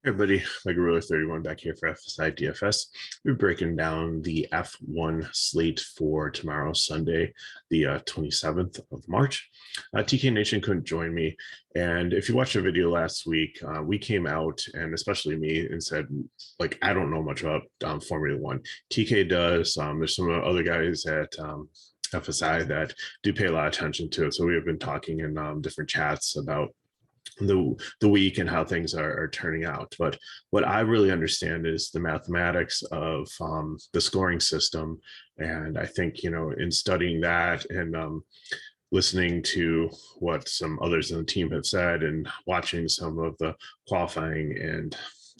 Hey everybody, my Gorilla 31 back here for FSIDFS. We're breaking down the F1 slate for tomorrow, Sunday, the 27th of March. TK Nation couldn't join me. And if you watched the video last week, we came out, and especially me, and said, like, I don't know much about Formula One. TK does. There's some other guys at FSI that do pay a lot of attention to it. So we have been talking in different chats about the week and how things are turning out. But what I really understand is the mathematics of the scoring system. And I think, in studying that and listening to what some others in the team have said and watching some of the qualifying and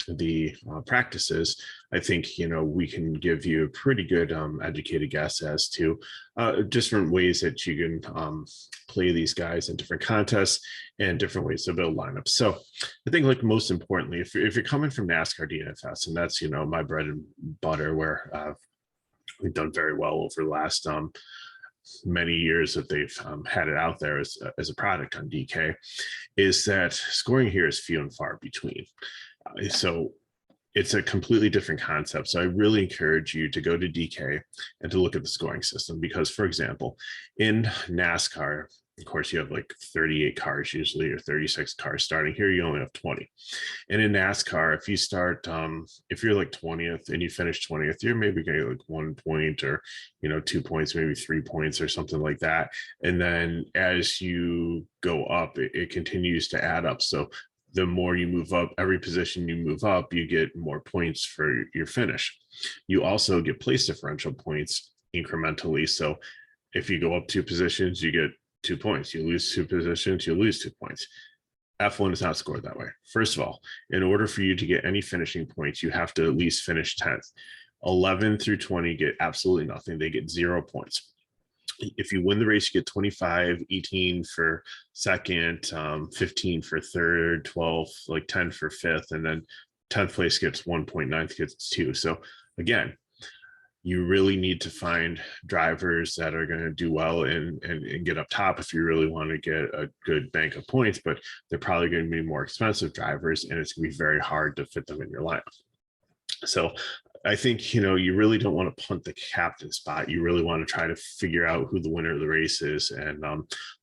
the practices, I think, we can give you a pretty good educated guess as to different ways that you can play these guys in different contests and different ways to build lineups. So I think, like, most importantly, if you're coming from NASCAR DFS, and that's, my bread and butter, where we've done very well over the last many years that they've had it out there as a product on DK, is that scoring here is few and far between. So it's a completely different concept. So I really encourage you to go to DK and to look at the scoring system, because, for example, in NASCAR, of course, you have like 38 cars usually, or 36 cars starting. Here you only have 20. And in NASCAR, if you start, if you're like 20th and you finish 20th, you're maybe going to get like 1 point or, 2 points, maybe 3 points or something like that. And then as you go up, it continues to add up. So the more you move up, every position you move up, you get more points for your finish. You also get place differential points incrementally. So if you go up 2 positions, you get 2 points. You lose 2 positions, you lose 2 points. F1 is not scored that way. First of all, in order for you to get any finishing points, you have to at least finish 10th. 11 through 20 get absolutely nothing. They get 0 points. If you win the race, you get 25, 18 for second, 15 for third, 12, like 10 for fifth, and then 10th place gets 1 point, 9th gets 2. So again, you really need to find drivers that are going to do well and get up top if you really want to get a good bank of points, but they're probably going to be more expensive drivers, and it's going to be very hard to fit them in your lineup. So I think, you really don't want to punt the captain spot. You really want to try to figure out who the winner of the race is and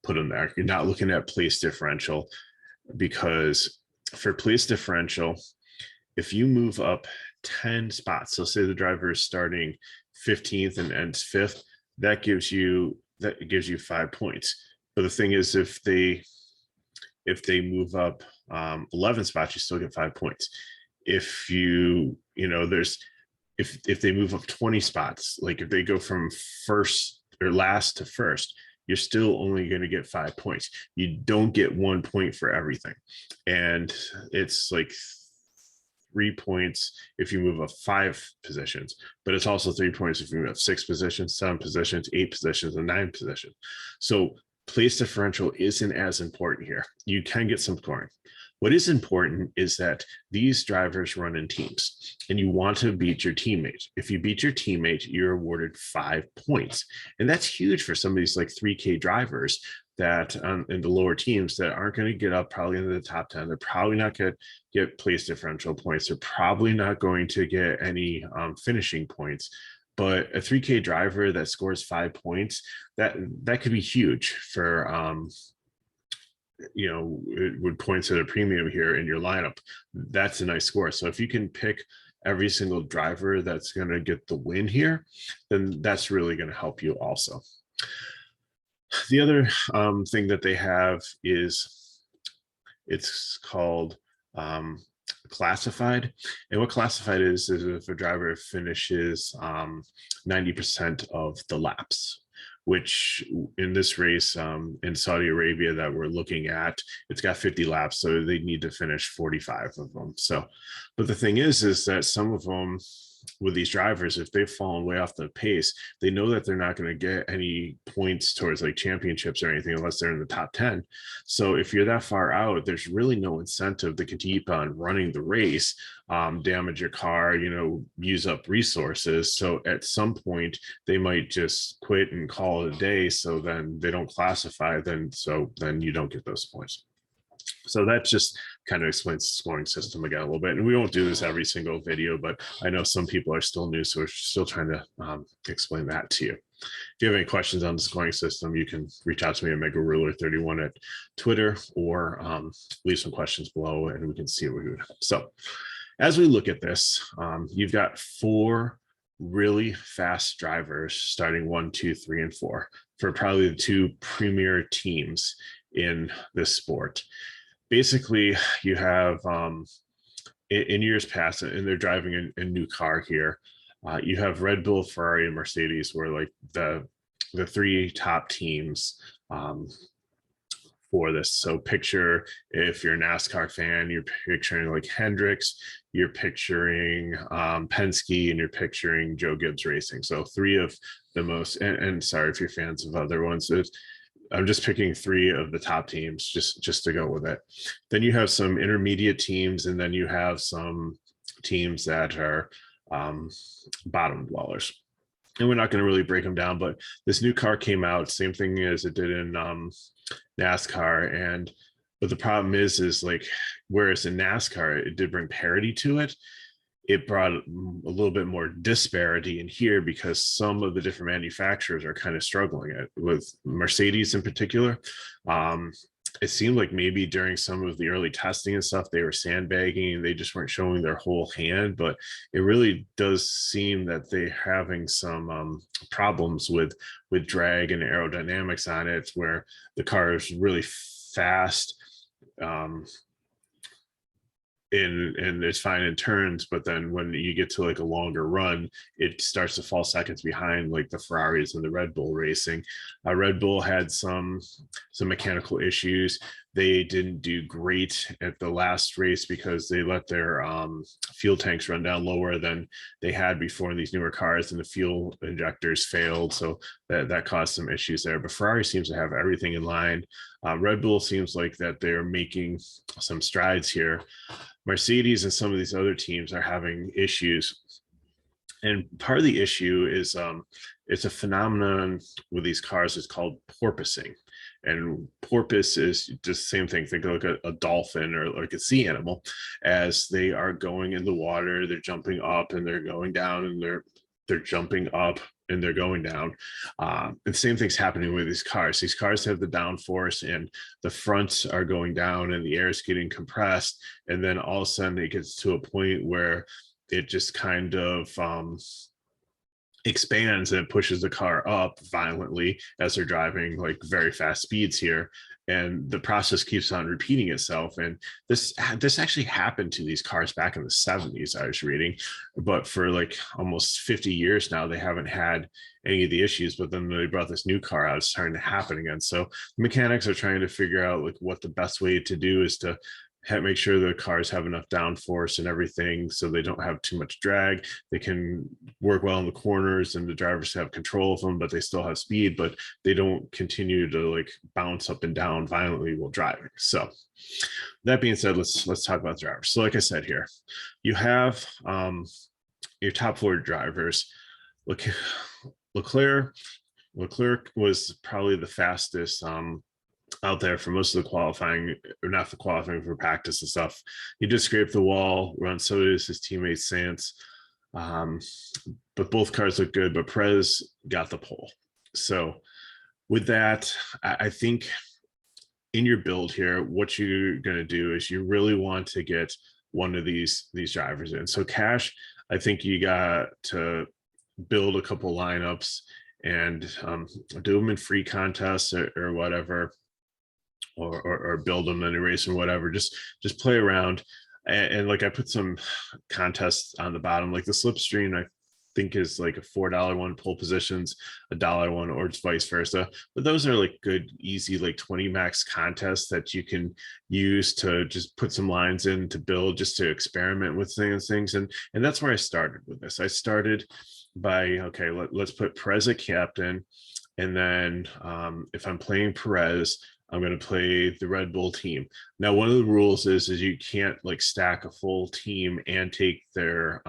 put them there. You're not looking at place differential, because for place differential, if you move up 10 spots, so say the driver is starting 15th and ends 5th, that gives you 5 points. But the thing is, if they move up 11 spots, you still get 5 points. If if they move up 20 spots, like if they go from first or last to first, you're still only going to get 5 points. You don't get 1 point for everything. And it's like 3 points if you move up 5 positions, but it's also 3 points if you move up 6 positions, 7 positions, 8 positions, and 9 positions. So place differential isn't as important here. You can get some scoring. What is important is that these drivers run in teams, and you want to beat your teammate. If you beat your teammate, you're awarded 5 points. And that's huge for some of these like 3K drivers that in the lower teams that aren't going to get up probably into the top 10. They're probably not going to get place differential points. They're probably not going to get any finishing points. But a 3K driver that scores 5 points, that could be huge for it would point to the premium here in your lineup. That's a nice score. So if you can pick every single driver that's going to get the win here, then that's really going to help you also. The other thing that they have is it's called classified. And what classified is if a driver finishes 90% of the laps, which in this race in Saudi Arabia that we're looking at, it's got 50 laps, so they need to finish 45 of them. So, but the thing is that some of them with these drivers, if they've fallen way off the pace, they know that they're not going to get any points towards like championships or anything unless they're in the top 10. So if you're that far out, there's really no incentive to keep on running the race, damage your car, use up resources. So at some point they might just quit and call it a day. So then they don't classify, then you don't get those points. So that's just kind of explains the scoring system again a little bit. And we won't do this every single video, but I know some people are still new, so we're still trying to explain that to you. If you have any questions on the scoring system, you can reach out to me at MegaRuler31 at Twitter, or leave some questions below and we can see what we would have. So as we look at this, you've got 4 really fast drivers starting 1, 2, 3, and 4 for probably the 2 premier teams in this sport. Basically, you have in years past, and they're driving a new car here, you have Red Bull, Ferrari, and Mercedes were like the 3 top teams for this. So picture, if you're a NASCAR fan, you're picturing like Hendricks, you're picturing Penske, and you're picturing Joe Gibbs Racing. So 3 of the most, and sorry if you're fans of other ones, I'm just picking 3 of the top teams just to go with it. Then you have some intermediate teams, and then you have some teams that are bottom dwellers. And we're not going to really break them down, but this new car came out, same thing as it did in NASCAR. But the problem is like, whereas in NASCAR, it did bring parity to it, it brought a little bit more disparity in here because some of the different manufacturers are kind of struggling with Mercedes in particular. It seemed like maybe during some of the early testing and stuff, they were sandbagging and they just weren't showing their whole hand, but it really does seem that they're having some problems with drag and aerodynamics on it, where the car is really fast and it's fine in turns, but then when you get to like a longer run, it starts to fall seconds behind like the Ferraris and the Red Bull Racing. Red Bull had some mechanical issues. They didn't do great at the last race because they let their fuel tanks run down lower than they had before in these newer cars, and the fuel injectors failed, so that caused some issues there. But Ferrari seems to have everything in line. Red Bull seems like that they're making some strides here. Mercedes and some of these other teams are having issues. And part of the issue is it's a phenomenon with these cars. It's called porpoising. And porpoise is just the same thing. Think of like a dolphin or like a sea animal. As they are going in the water, they're jumping up and they're going down, and they're jumping up and they're going down. And the same thing's happening with these cars. These cars have the downforce, and the fronts are going down and the air is getting compressed. And then all of a sudden it gets to a point where it just kind of expands and it pushes the car up violently as they're driving like very fast speeds here. And the process keeps on repeating itself. And this actually happened to these cars back in the 70s, I was reading, but for like almost 50 years now, they haven't had any of the issues. But then they brought this new car out, it's starting to happen again. So mechanics are trying to figure out like what the best way to do is to make sure the cars have enough downforce and everything so they don't have too much drag. They can work well in the corners and the drivers have control of them, but they still have speed, but they don't continue to like bounce up and down violently while driving. So that being said, let's talk about drivers. So like I said here, you have your top 4 drivers. Leclerc was probably the fastest out there for most of the qualifying, or not the qualifying, for practice and stuff. He did scrape the wall run, so does his teammate Sainz. But both cars look good, but Perez got the pole. So with that, I think in your build here, what you're going to do is you really want to get one of these drivers in. So Cash, I think you got to build a couple lineups and do them in free contests or whatever. Or build them in a race or whatever. Just play around, and like I put some contests on the bottom, like the Slipstream I think is like a $4 one, pole positions $1 one, or it's vice versa. But those are like good, easy, like 20 max contests that you can use to just put some lines in to build, just to experiment with things. And that's where I started with this. I started by, okay, let's put Perez at captain, and then if I'm playing Perez, I'm going to play the Red Bull team. Now, one of the rules is you can't like stack a full team and take their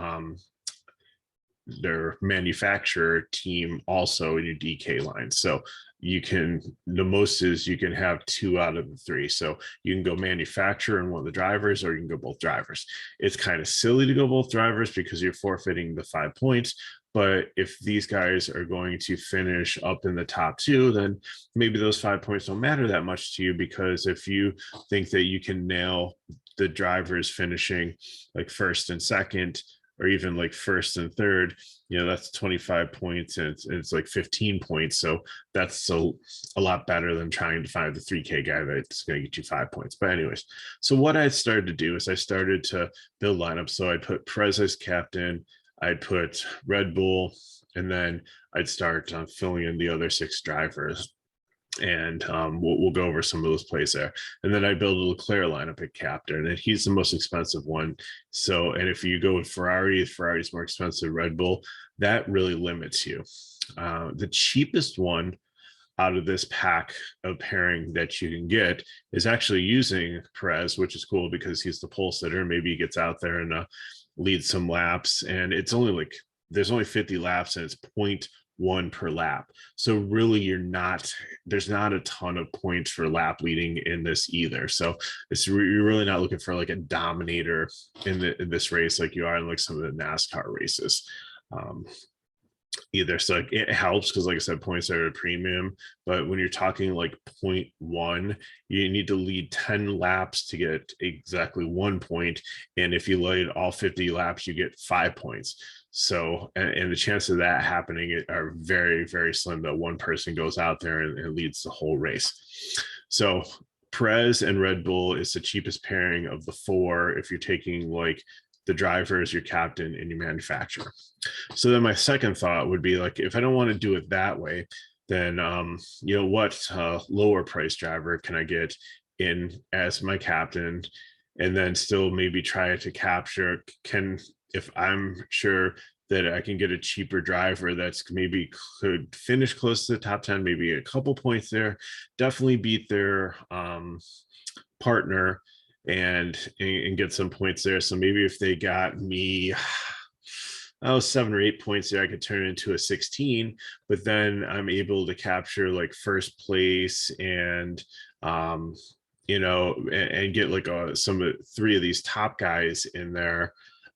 their manufacturer team also in your DK line. So you can, the most is you can have 2 out of the 3. So you can go manufacturer and one of the drivers, or you can go both drivers. It's kind of silly to go both drivers because you're forfeiting the 5 points. But if these guys are going to finish up in the top 2, then maybe those 5 points don't matter that much to you, because if you think that you can nail the drivers finishing like first and second, or even like first and third, that's 25 points, and it's like 15 points. So that's a lot better than trying to find the 3K guy that's going to get you 5 points. But anyways, so what I started to do is I started to build lineups. So I'd put Perez as captain, I'd put Red Bull, and then I'd start filling in the other 6 drivers. And we'll go over some of those plays there. And then I build a Leclerc lineup at captain, and he's the most expensive one. So, and if you go with Ferrari's more expensive, Red Bull, that really limits you. The cheapest one out of this pack of pairing that you can get is actually using Perez, which is cool because he's the pole sitter. Maybe he gets out there and leads some laps, and it's only like, there's only 50 laps, and it's 0.1 per lap. So really there's not a ton of points for lap leading in this either. So you're really not looking for like a dominator in this race like you are in like some of the NASCAR races either. So it helps because, like I said, points are a premium, but when you're talking like 0.1, you need to lead 10 laps to get exactly 1 point, and if you lead all 50 laps you get 5 points. So, and the chances of that happening are very, very slim, that one person goes out there and leads the whole race. So Perez and Red Bull is the cheapest pairing of the 4 if you're taking like the drivers, your captain, and your manufacturer. So then my second thought would be like, if I don't want to do it that way, then what lower price driver can I get in as my captain, and then still maybe try to capture, if I'm sure that I can get a cheaper driver that's maybe could finish close to the top 10, maybe a couple points there, definitely beat their partner and get some points there. So maybe if they got me 7 or 8 points there, I could turn it into a 16, but then I'm able to capture like first place and and get like some 3 of these top guys in there.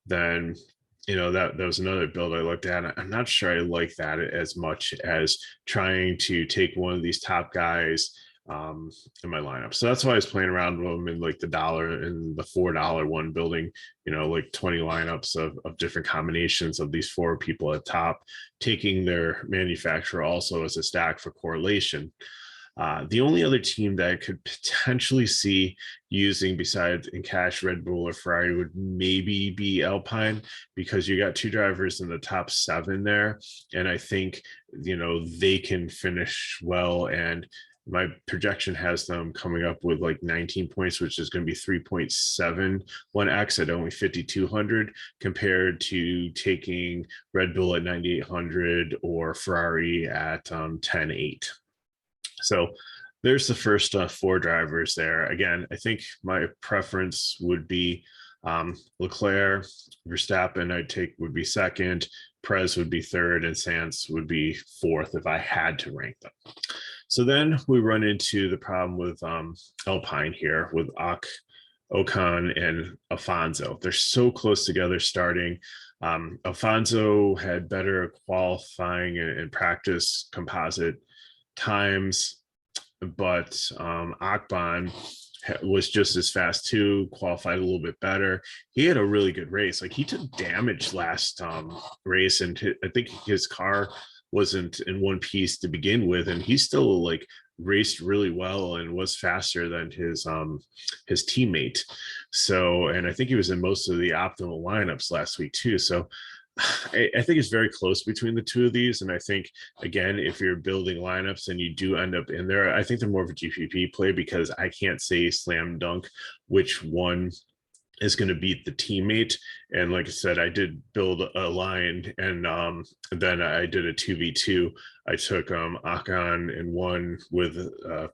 Then that was another build I looked at. I'm not sure I like that as much as trying to take one of these top guys in my lineup. So that's why I was playing around with them in like the $1 and the $4 one, building like 20 lineups of different combinations of these 4 people at top, taking their manufacturer also as a stack for correlation. The only other team that I could potentially see using besides in cash Red Bull or Ferrari would maybe be Alpine, because you got 2 drivers in the top 7 there, and I think they can finish well, and my projection has them coming up with like 19 points, which is going to be 3.71x at only 5,200, compared to taking Red Bull at 9,800 or Ferrari at 10,800. So there's the first 4 drivers there. Again, I think my preference would be Leclerc, Verstappen would be second, Perez would be third, and Sainz would be fourth if I had to rank them. So then we run into the problem with Alpine here with Ocon and Alfonso. They're so close together starting. Alfonso had better qualifying and practice composite times, but Ocon was just as fast too, qualified a little bit better. He had a really good race. Like, he took damage last race, and I think his car wasn't in one piece to begin with, and he still like raced really well and was faster than his teammate. So, and I think he was in most of the optimal lineups last week too. So I think it's very close between the 2 of these. And I think, again, if you're building lineups and you do end up in there, I think they're more of a GPP play, because I can't say slam dunk which one is going to beat the teammate. And like I said, I did build a line, and then I did a 2v2. I took Ocon and one with a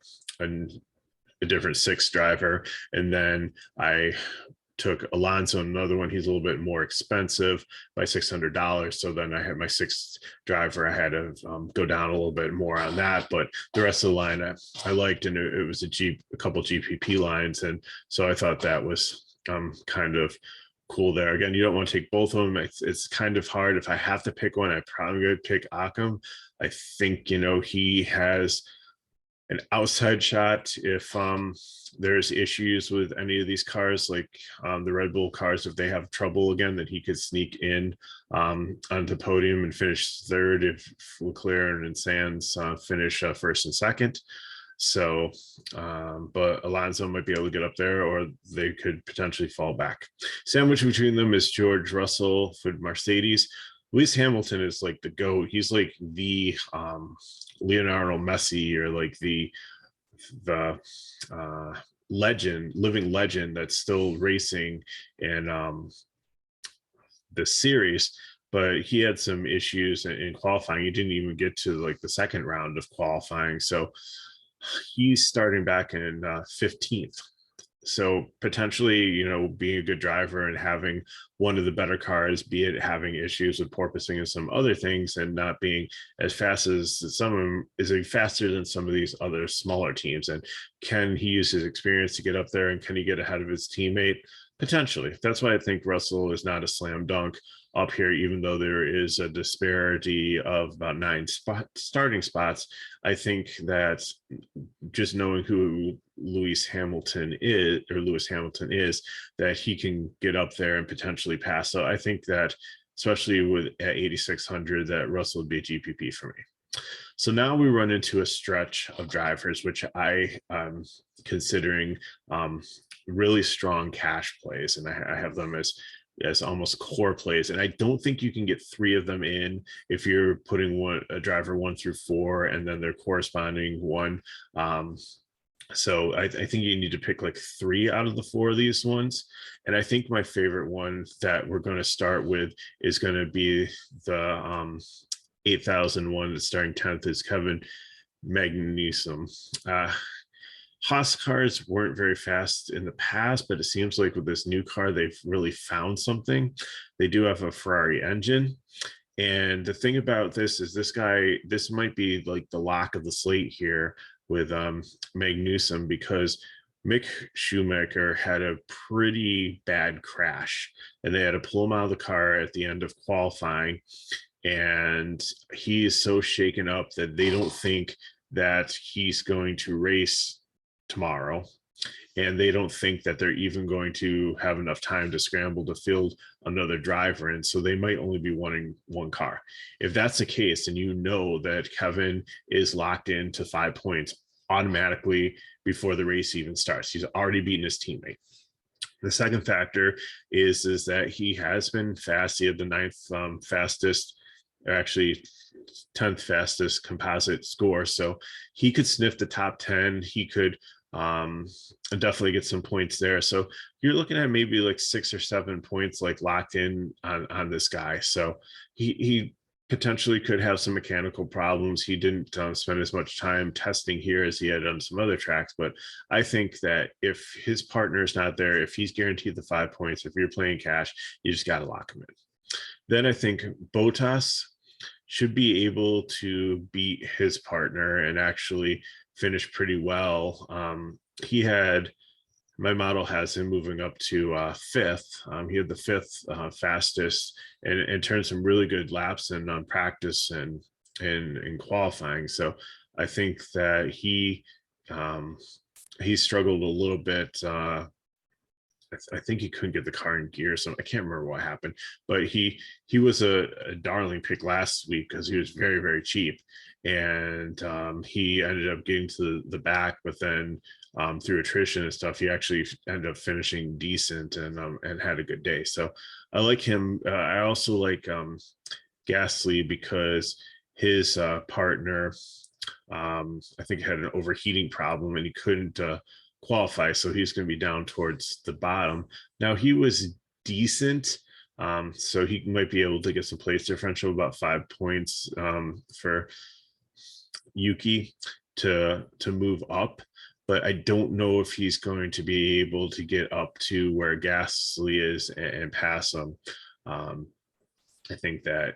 different 6 driver, and then I took Alonso, another one. He's a little bit more expensive by $600. So then I had my sixth driver. I had to go down a little bit more on that, but the rest of the line I liked, and it was a couple GPP lines, and so I thought that was kind of cool there. Again, you don't want to take both of them. It's kind of hard. If I have to pick one, I probably would pick Occam. I think, he has an outside shot if there's issues with any of these cars, like the Red Bull cars, if they have trouble again, that he could sneak in onto the podium and finish third if Leclerc and Sands finish first and second. So, but Alonso might be able to get up there, or they could potentially fall back. Sandwiched between them is George Russell for Mercedes. Lewis Hamilton is like the GOAT. He's like the Leonardo Messi, or like the living legend that's still racing in the series. But he had some issues in qualifying. He didn't even get to like the second round of qualifying. So he's starting back in 15th. So potentially, being a good driver and having one of the better cars, be it having issues with porpoising and some other things, and not being as fast as some of them, is he faster than some of these other smaller teams? And can he use his experience to get up there, and can he get ahead of his teammate? Potentially. That's why I think Russell is not a slam dunk up here, even though there is a disparity of about 9 starting spots. I think that just knowing who Lewis Hamilton is, that he can get up there and potentially pass. So I think that, especially at 8,600, that Russell would be a GPP for me. So now we run into a stretch of drivers, which I am considering really strong cash plays, and I have them as almost core plays. And I don't think you can get 3 of them in if you're putting a driver 1 through 4 and then their corresponding one. So I think you need to pick like 3 out of the 4 of these ones. And I think my favorite one that we're going to start with is going to be the 8,001 that's starting 10th is Kevin Magnussen. Haas cars weren't very fast in the past, but it seems like with this new car, they've really found something. They do have a Ferrari engine. And the thing about this is this might be like the lock of the slate here with Magnussen, because Mick Schumacher had a pretty bad crash, and they had to pull him out of the car at the end of qualifying. And he is so shaken up that they don't think that he's going to race tomorrow, and they don't think that they're even going to have enough time to scramble to field another driver, and so they might only be wanting one car. If that's the case, and that Kevin is locked into 5 points automatically before the race even starts, he's already beaten his teammate. The second factor is that he has been fast. He had the 9th fastest, actually 10th fastest composite score, so he could sniff the top 10. He could definitely get some points there. So you're looking at maybe like 6 or 7 points like locked in on this guy. So he potentially could have some mechanical problems. He didn't spend as much time testing here as he had on some other tracks, but I think that if his partner is not there, if he's guaranteed the 5 points, if you're playing cash, you just got to lock him in. Then I think Bottas should be able to beat his partner and actually finish pretty well. My model has him moving up to 5th. He had the 5th fastest and turned some really good laps in practice and in qualifying. So I think that he struggled a little bit. I think he couldn't get the car in gear, so I can't remember what happened, but he was a darling pick last week because he was very, very cheap, and he ended up getting to the back, but then through attrition and stuff, he actually ended up finishing decent and had a good day. So I like him. I also like Gasly because his partner, I think, had an overheating problem and he couldn't qualify, so he's going to be down towards the bottom. Now he was decent, so he might be able to get some place differential, about 5 points for Yuki to move up. but I don't know if he's going to be able to get up to where Gasly is and pass him. I think that,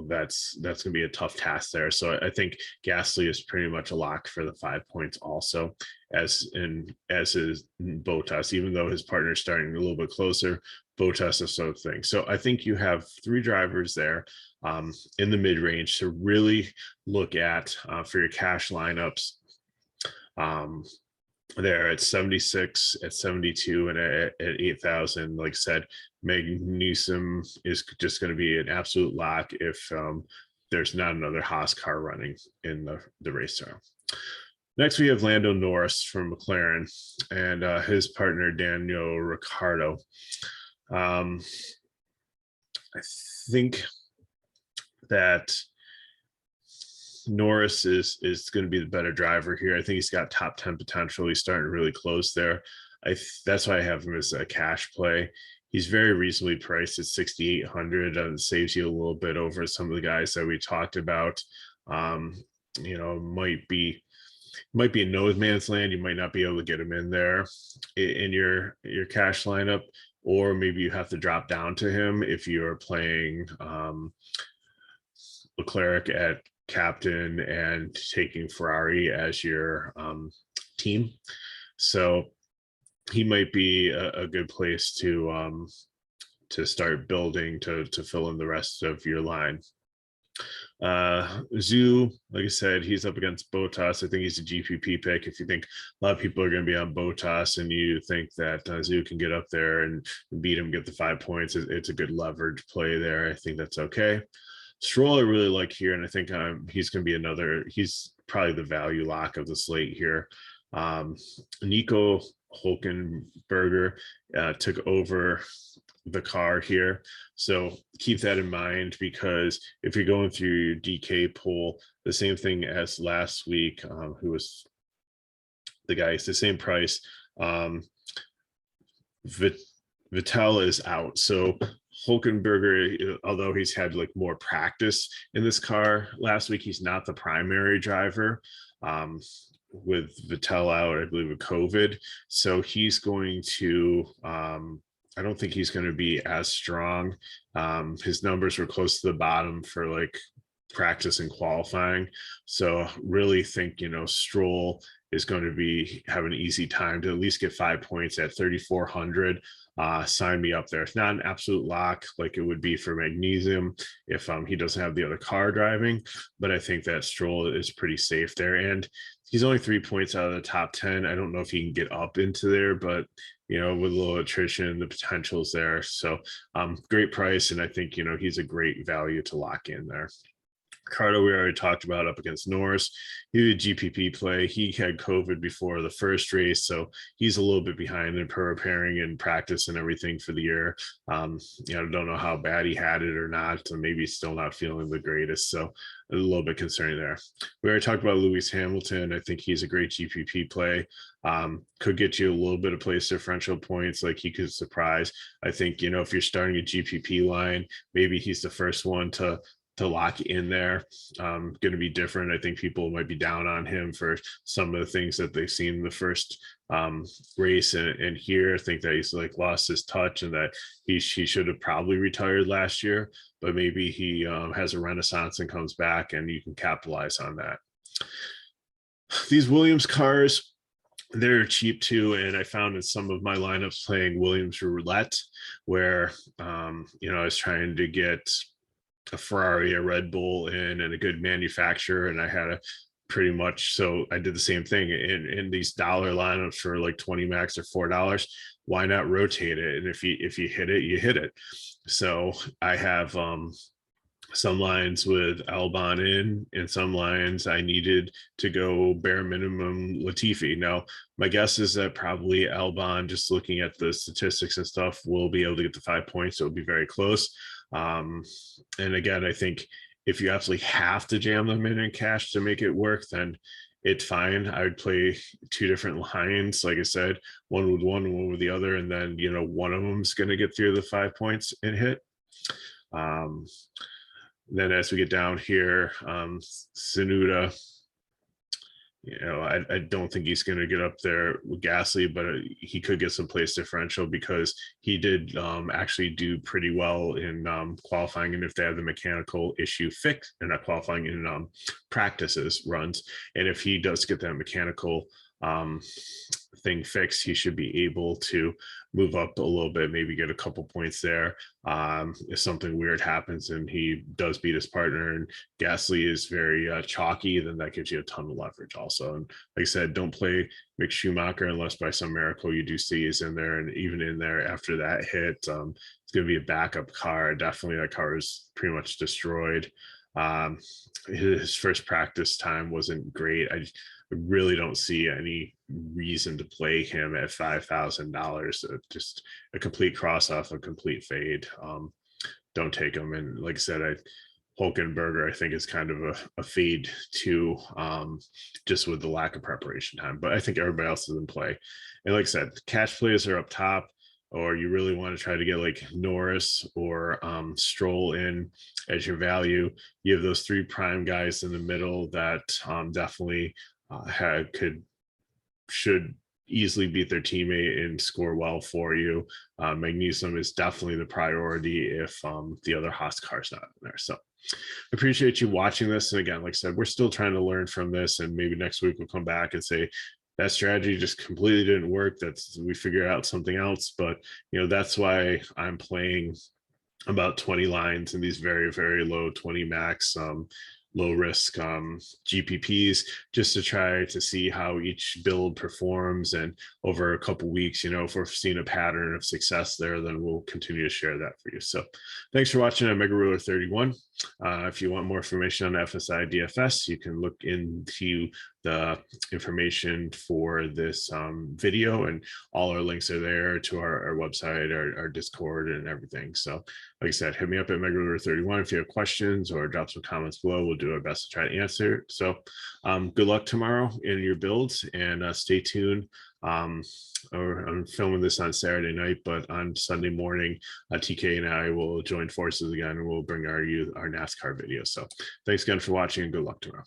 that's going to be a tough task there. So I think Gasly is pretty much a lock for the 5 points also, as is Bottas, even though his partner is starting a little bit closer. Bottas is sort of thing. So I think you have 3 drivers there in the mid range to really look at for your cash lineups. There at 76, at 72, and at 8,000. Like I said, Magnussen is just going to be an absolute lock if there's not another Haas car running in the race round. Next, we have Lando Norris from McLaren and his partner Daniel Ricciardo. I think that Norris is going to be the better driver here. I think he's got top 10 potential. He's starting really close there. That's why I have him as a cash play. He's very reasonably priced at 6,800. It saves you a little bit over some of the guys that we talked about. Might be in no man's land. You might not be able to get him in there in your cash lineup, or maybe you have to drop down to him if you're playing Leclerc at captain and taking Ferrari as your team. So he might be a good place to start building to fill in the rest of your line. Zhu, like I said, he's up against Bottas. I think he's a GPP pick. If you think a lot of people are going to be on Bottas and you think that Zhu can get up there and beat him, get the 5 points, it's a good leverage play there. I think that's okay. Stroll I really like here, and I think he's going to be he's probably the value lock of the slate here. Nico Hülkenberg took over the car here, so keep that in mind, because if you're going through your DK pool, the same thing as last week, who was the guy, it's the same price. Vettel is out, so Hülkenberg, although he's had like more practice in this car last week, he's not the primary driver with Vettel out, I believe, with COVID. So he's going to, I don't think he's going to be as strong. His numbers were close to the bottom for like practice and qualifying. So really think, Stroll is going to have an easy time to at least get 5 points at 3,400. Sign me up there. It's not an absolute lock like it would be for Magnesium if he doesn't have the other car driving, but I think that Stroll is pretty safe there. And he's only 3 points out of the top 10. I don't know if he can get up into there, but with a little attrition, the potential's there. So great price. And I think, he's a great value to lock in there. Ricardo, we already talked about, up against Norris. He did GPP play. He had COVID before the first race, so he's a little bit behind in preparing and practice and everything for the year. Don't know how bad he had it or not. So maybe he's still not feeling the greatest. So a little bit concerning there. We already talked about Louise Hamilton. I think he's a great GPP play. Could get you a little bit of place differential points. Like he could surprise. I think, if you're starting a GPP line, maybe he's the first one to lock in there. Going to be different. I think people might be down on him for some of the things that they've seen in the first race and here. I think that he's like lost his touch and that he should have probably retired last year, but maybe he has a renaissance and comes back and you can capitalize on that. These Williams cars, they're cheap too, and I found in some of my lineups playing Williams roulette where I was trying to get a Ferrari, a Red Bull in, and a good manufacturer, and I had so I did the same thing in these dollar lineups for like 20 max or $4. Why not rotate it? And if you hit it, you hit it. So I have some lines with Albon in, and some lines I needed to go bare minimum Latifi. Now, my guess is that probably Albon, just looking at the statistics and stuff, will be able to get the 5 points. So it'll be very close. And again, I think if you absolutely have to jam them in cash to make it work, then it's fine. I would play 2 different lines. Like I said, one with one and one with the other. And then, one of them is going to get through the 5 points and hit. Then as we get down here, Tsunoda I don't think he's going to get up there with Gasly, but he could get some place differential because he did actually do pretty well in qualifying. And if they have the mechanical issue fixed, and not qualifying, in practices runs, and if he does get that mechanical thing fixed, he should be able to move up a little bit, maybe get a couple points there. If something weird happens and he does beat his partner and Gasly is very chalky, then that gives you a ton of leverage also. And like I said, don't play Mick Schumacher unless by some miracle you do see he's in there. And even in there after that hit, it's going to be a backup car. Definitely that car is pretty much destroyed. His first practice time wasn't great. I really don't see any reason to play him at $5,000. Just a complete cross off, a complete fade. Don't take him. And like I said, Hulkenberger, I think, is kind of a fade too, just with the lack of preparation time. But I think everybody else is in play. And like I said, cash plays are up top, or you really want to try to get like Norris or Stroll in as your value. You have those three prime guys in the middle that definitely should easily beat their teammate and score well for you. Magnussen is definitely the priority if the other Haas car's not in there. So I appreciate you watching this. And again, like I said, we're still trying to learn from this, and maybe next week we'll come back and say that strategy just completely didn't work. We figured out something else. But that's why I'm playing about 20 lines in these very, very low 20 max low risk GPPs, just to try to see how each build performs. And over a couple weeks, if we're seeing a pattern of success there, then we'll continue to share that for you. So thanks for watching. I'm Mega Ruler 31. If you want more information on FSIDFS, you can look into the information for this video, and all our links are there to our website, our Discord, and everything. So like I said, hit me up at Mega Ruler 31 if you have questions, or drop some comments below. We'll do our best to try to answer. So good luck tomorrow in your builds, and stay tuned. I'm filming this on Saturday night, but on Sunday morning, TK and I will join forces again, and we'll bring our NASCAR video. So thanks again for watching, and good luck tomorrow.